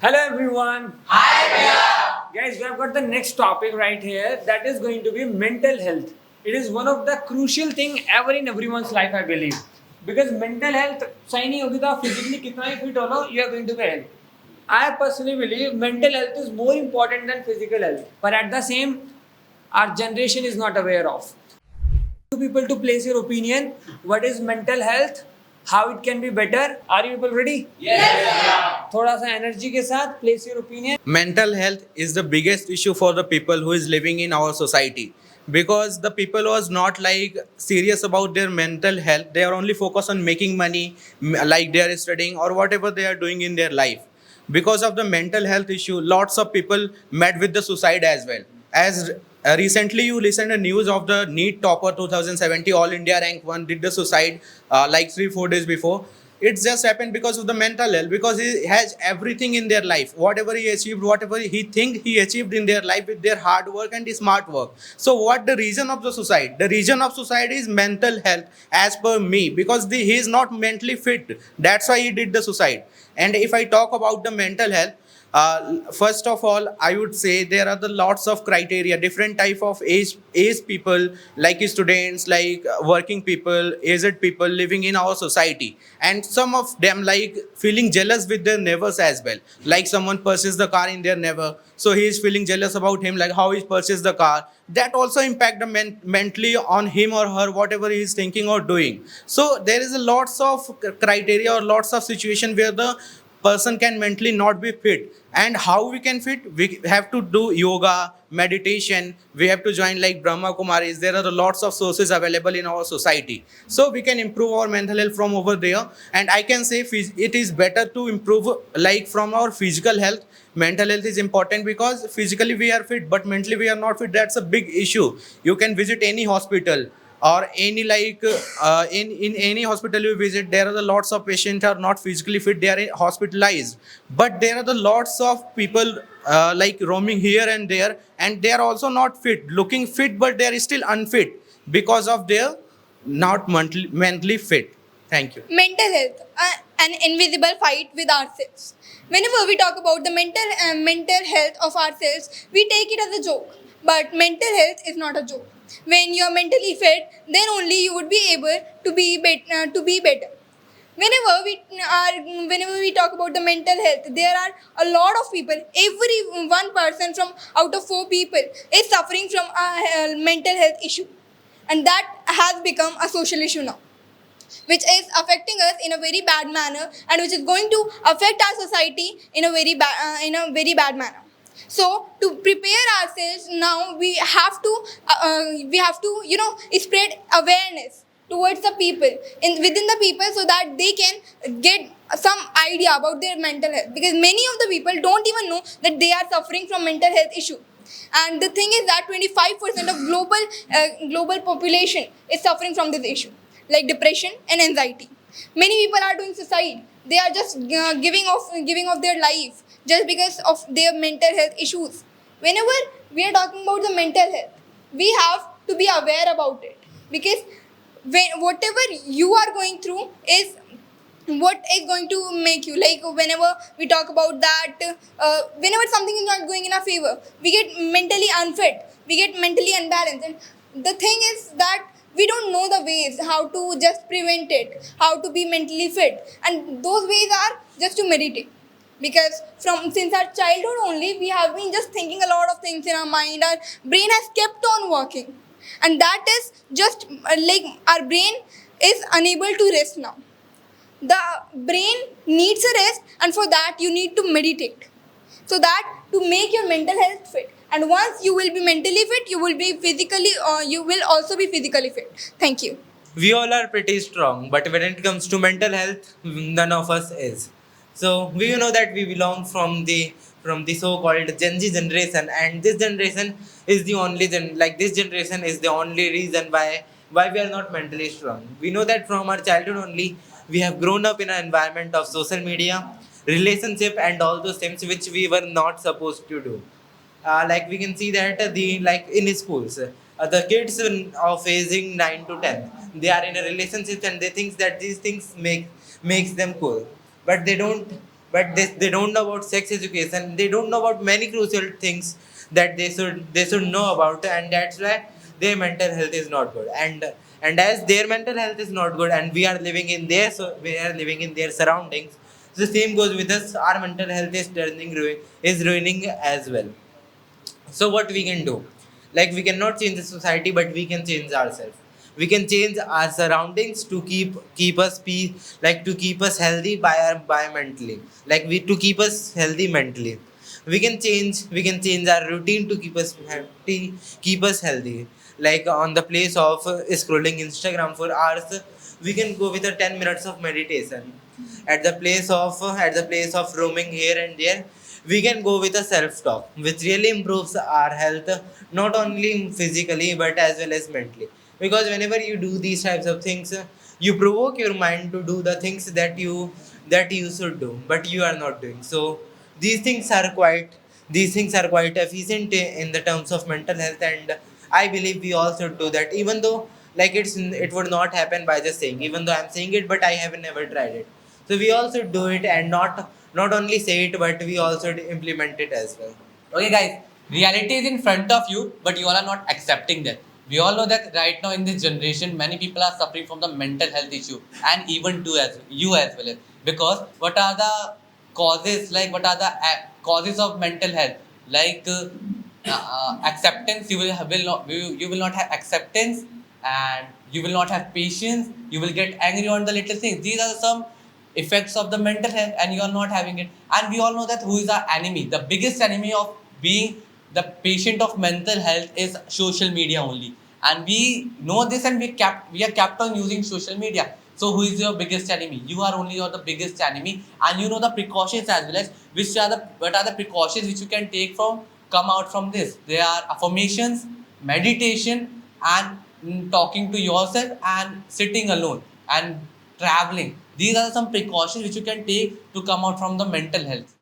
Hello everyone. Guys, we have got the next topic right here that is going to be mental health. It is one of the crucial thing ever in everyone's life, I believe. Because mental health, सही नहीं होगी तो आप physically कितना ही fit हो लो, you are going to fail. I personally believe mental health is more important than physical health. But at the same, our generation is not aware of. To people to place your opinion, what is mental health, how it can be better. Are you people ready? थोड़ा सा energy के साथ place your opinion. Mental health is the biggest issue for the people who is living in our society, because the people was not like serious about their mental health. They are only focused on making money, like they are studying or whatever they are doing in their life. Because of the mental health issue, lots of people met with the suicide as well. As recently you listened to news of the NEET topper 2070 all India rank 1 did the suicide like 3-4 days before. It's just happened because of the mental health, because he has everything in their life. Whatever he achieved, whatever he think he achieved in their life with their hard work and smart work. So what the reason of the suicide? The reason of suicide is mental health as per me, because he is not mentally fit. That's why he did the suicide. And if I talk about the mental health, first of all, I would say there are the lots of criteria, different type of age people, like students, like working people, aged people living in our society, and some of them like feeling jealous with their neighbors as well. Like someone purchased the car in their neighbor, so he is feeling jealous about him, like how he purchased the car. That also impact the mentally on him or her, whatever he is thinking or doing. So there is a lots of criteria or lots of situation where the person can mentally not be fit. And how we can fit? We have to do yoga, meditation. We have to join like Brahma Kumaris. There are lots of sources available in our society, so we can improve our mental health from over there. And I can say it is better to improve like from our physical health. Mental health is important because physically we are fit, but mentally we are not fit. That's a big issue. You can visit any hospital or any like in any hospital you visit, there are the lots of patients are not physically fit, they are hospitalized. But there are the lots of people like roaming here and there, and they are also not fit, looking fit, but they are still unfit because of their not mentally fit. Thank you. Mental health, an invisible fight with ourselves. Whenever we talk about the mental health of ourselves, we take it as a joke. But mental health is not a joke. When you are mentally fit, then only you would be able to be better. Whenever we talk about the mental health, there are a lot of people. Every one person from out of 4 people is suffering from a mental health issue, and that has become a social issue now, which is affecting us in a very bad manner, and which is going to affect our society in a very bad manner. So to prepare ourselves now, we have to spread awareness towards the people within the people, so that they can get some idea about their mental health, because many of the people don't even know that they are suffering from mental health issue. And the thing is that 25% of global population is suffering from this issue, like depression and anxiety. Many people are doing suicide. They are just giving off their life just because of their mental health issues. Whenever we are talking about the mental health, we have to be aware about it, because whatever you are going through is what is going to make you, like whenever we talk about that, whenever something is not going in our favor, we get mentally unfit, we get mentally unbalanced. And the thing is that we don't know the ways how to just prevent it, how to be mentally fit, and those ways are just to meditate. Because since our childhood only, we have been just thinking a lot of things in our mind. Our brain has kept on working, and that is just like our brain is unable to rest now. The brain needs a rest, and for that you need to meditate, so that to make your mental health fit. And once you will be mentally fit, you will also be physically fit. Thank you. We all are pretty strong, but when it comes to mental health, none of us is. So we know that we belong from the so-called Gen Z generation, and this generation is the only this generation is the only reason why we are not mentally strong. We know that from our childhood only, we have grown up in an environment of social media, relationship, and all those things which we were not supposed to do. Like we can see that in schools, the kids of aging 9 to 10, they are in a relationship and they think that these things makes them cool, but they don't but they don't know about sex education. They don't know about many crucial things that they should know about, and that's why their mental health is not good. And as their mental health is not good, and we are living in their we are living in their surroundings, the same goes with us. Our mental health is ruining as well. So what we can do, like we cannot change the society, but we can change ourselves. We can change our surroundings to keep us like to keep us healthy by mentally, like we to keep us healthy mentally. We can change our routine to keep us healthy. Like on the place of scrolling Instagram for hours, we can go with a 10 minutes of meditation. At the place of roaming here and there, we can go with a self talk, which really improves our health, not only physically but as well as mentally. Because whenever you do these types of things, you provoke your mind to do the things that you should do, but you are not doing so. These things are quite efficient in the terms of mental health, and I believe we all should do that, even though like it would not happen by just saying, even though I'm saying it, but I have never tried it. So we all should do it, and not only say it, but we also implement it as well. Okay, guys, reality is in front of you, but you all are not accepting that. We all know that right now in this generation, many people are suffering from the mental health issue, and even you as well. Because what are the causes? Like what are the causes of mental health? Like acceptance. You will not have acceptance, and you will not have patience. You will get angry on the little things. These are some effects of the mental health, and you are not having it. And we all know that who is our enemy. The biggest enemy of being the patient of mental health is social media only. And we know this, and we are kept on using social media. So who is your biggest enemy? You are only the biggest enemy, and you know the precautions as well as what are the precautions which you can take from come out from this. There are affirmations, meditation, and talking to yourself, and sitting alone, and traveling. These are some precautions which you can take to come out from the mental health.